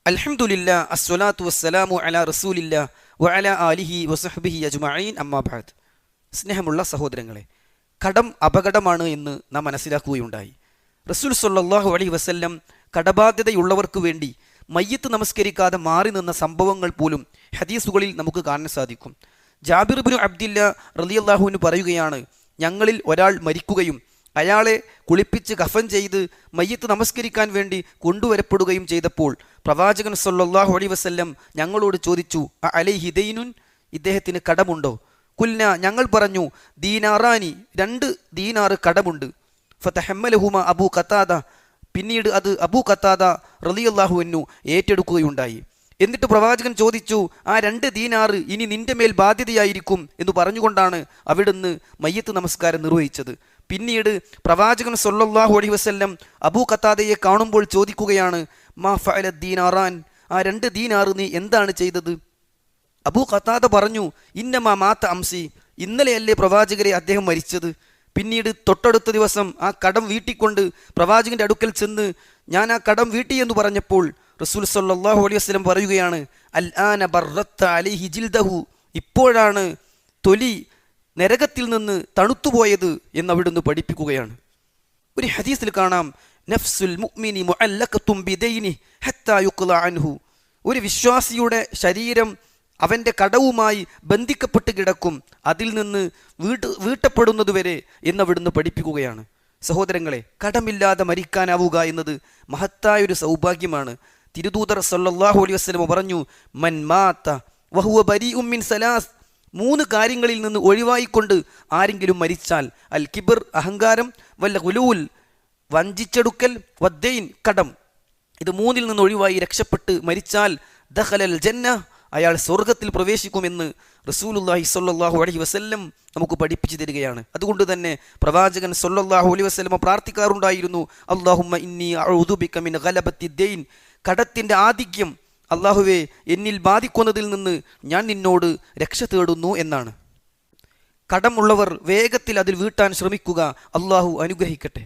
അൽഹംദുലില്ലാ അസ്സലാത്തു വസ്സലാമു അലാ റസൂലില്ലാ വഅലാ ആലിഹി വസഹ്ബിഹി അജ്മഈൻ അമ്മാ ബഅദ്. സ്നേഹമുള്ള സഹോദരങ്ങളെ, കടം അപകടമാണ് എന്ന് നാം മനസ്സിലാക്കുകയുണ്ടായി. റസൂൽ സ്വല്ലല്ലാഹു അലൈഹി വസല്ലം കടബാധ്യതയുള്ളവർക്ക് വേണ്ടി മയ്യത്ത് നമസ്കരിക്കാതെ മാറി നിന്ന സംഭവങ്ങൾ പോലും ഹദീസുകളിൽ നമുക്ക് കാണാൻ സാധിക്കും. ജാബിർ ഇബ്നു അബ്ദില്ലാ റളിയല്ലാഹു അൻഹു പറയുകയാണ്, ഞങ്ങളിൽ ഒരാൾ മരിക്കുകയും അയാളെ കുളിപ്പിച്ച് കഫൻ ചെയ്ത് മയ്യത്ത് നമസ്കരിക്കാൻ വേണ്ടി കൊണ്ടുവരപ്പെടുകയും ചെയ്തപ്പോൾ പ്രവാചകൻ സല്ലല്ലാഹു അലൈഹി വസല്ലം ഞങ്ങളോട് ചോദിച്ചു, അലൈഹി ദൈനുൻ, ഇദ്ദേഹത്തിന് കടമുണ്ടോ? കുൽന, ഞങ്ങൾ പറഞ്ഞു, ദീനാറാനി, 2 ദീനാറ് കടമുണ്ട്. ഫതഹമ്മലഹുമ അബൂ ഖതാദ, പിന്നീട് അത് അബൂ ഖതാദ റളിയല്ലാഹു അൻഹു ഏറ്റെടുക്കുകയുണ്ടായി. എന്നിട്ട് പ്രവാചകൻ ചോദിച്ചു, ആ 2 ദീനാറ് ഇനി നിന്റെ മേൽ ബാധ്യതയായിരിക്കും എന്ന് പറഞ്ഞുകൊണ്ടാണ് അവിടുന്ന് മയ്യത്ത് നമസ്കാരം നിർവഹിച്ചത്. പിന്നീട് പ്രവാചകൻ സല്ലല്ലാഹു അലൈഹി വസല്ലം അബൂ ഖതാദയെ കാണുമ്പോൾ ചോദിക്കുകയാണ്, മാ ഫഅല ദീനാറാൻ, ആ 2 ദീനാറ് നീ എന്താണ് ചെയ്തത്? അബൂ ഖതാദ പറഞ്ഞു, ഇന്നമാ മാത അംസി, ഇന്നലെയല്ലേ പ്രവാചകരെ അദ്ദേഹം മരിച്ചത്. പിന്നീട് തൊട്ടടുത്ത ദിവസം ആ കടം വീട്ടിക്കൊണ്ട് പ്രവാചകന്റെ അടുക്കൽ ചെന്ന് ഞാൻ ആ കടം വീട്ടി എന്ന് പറഞ്ഞപ്പോൾ റസൂൽ സല്ലല്ലാഹു അലൈഹി വസല്ലം പറയുകയാണ്, അൽ ആന ബർറത്ത അലൈഹി ജിൽദഹു, ഇപ്പോഴാണ് തൊലി നരകത്തിൽ നിന്ന് തണുത്തുപോയത് എന്നവിടുന്ന് പഠിപ്പിക്കുകയാണ്. ഒരു ഹദീസിൽ കാണാം, നഫ്സുൽ മുഅ്മിനി മുഅല്ലഖത്തും ബിദൈനി ഹത്താ യുഖ്ല അൻഹു, ഒരു വിശ്വാസിയുടെ ശരീരം അവൻ്റെ കടവുമായി ബന്ധിക്കപ്പെട്ട് കിടക്കും, അതിൽ നിന്ന് വീട്ടപ്പെടുന്നതുവരെ എന്നവിടുന്ന് പഠിപ്പിക്കുകയാണ്. സഹോദരങ്ങളെ, കടമില്ലാതെ മരിക്കാനാവുക എന്നത് മഹത്തായൊരു സൗഭാഗ്യമാണ്. തിരുദൂതർ സല്ലല്ലാഹു അലൈഹി വസല്ലം പറഞ്ഞു, മൻ മാത വഹുവ ബരീഉം മിൻ സലാസ്, 3 കാര്യങ്ങളിൽ നിന്ന് ഒഴിവായിക്കൊണ്ട് ആരെങ്കിലും മരിച്ചാൽ, അൽ കിബർ, അഹങ്കാരം, വല്ല ഗുലൂൽ, വഞ്ചിച്ചെടുക്കൽ, വദ്ദൈൻ, കടം, ഇത് 3ൽ നിന്ന് ഒഴിവായി രക്ഷപ്പെട്ട് മരിച്ചാൽ ദഖലൽ ജന്ന, അയാൾ സ്വർഗത്തിൽ പ്രവേശിക്കുമെന്ന് റസൂലുള്ളാഹി സ്വല്ലല്ലാഹു അലൈഹി വസല്ലം നമുക്ക് പഠിപ്പിച്ചു തരികയാണ്. അതുകൊണ്ട് തന്നെ പ്രവാചകൻ സ്വല്ലല്ലാഹു അലൈഹി വസല്ലം പ്രാർത്ഥിക്കാറുണ്ടായിരുന്നു, അല്ലാഹുമ്മ ഇന്നി അഊദു ബിക മിൻ ഗലബത്തി ദൈൻ, കടത്തിൻ്റെ ആധിക്യം അല്ലാഹുവേ എന്നിൽ ബാധിക്കുന്നതിൽ നിന്ന് ഞാൻ നിന്നോട് രക്ഷ തേടുന്നു എന്നാണ്. കടമുള്ളവർ വേഗത്തിൽ അതിൽ വീട്ടാൻ ശ്രമിക്കുക. അല്ലാഹു അനുഗ്രഹിക്കട്ടെ.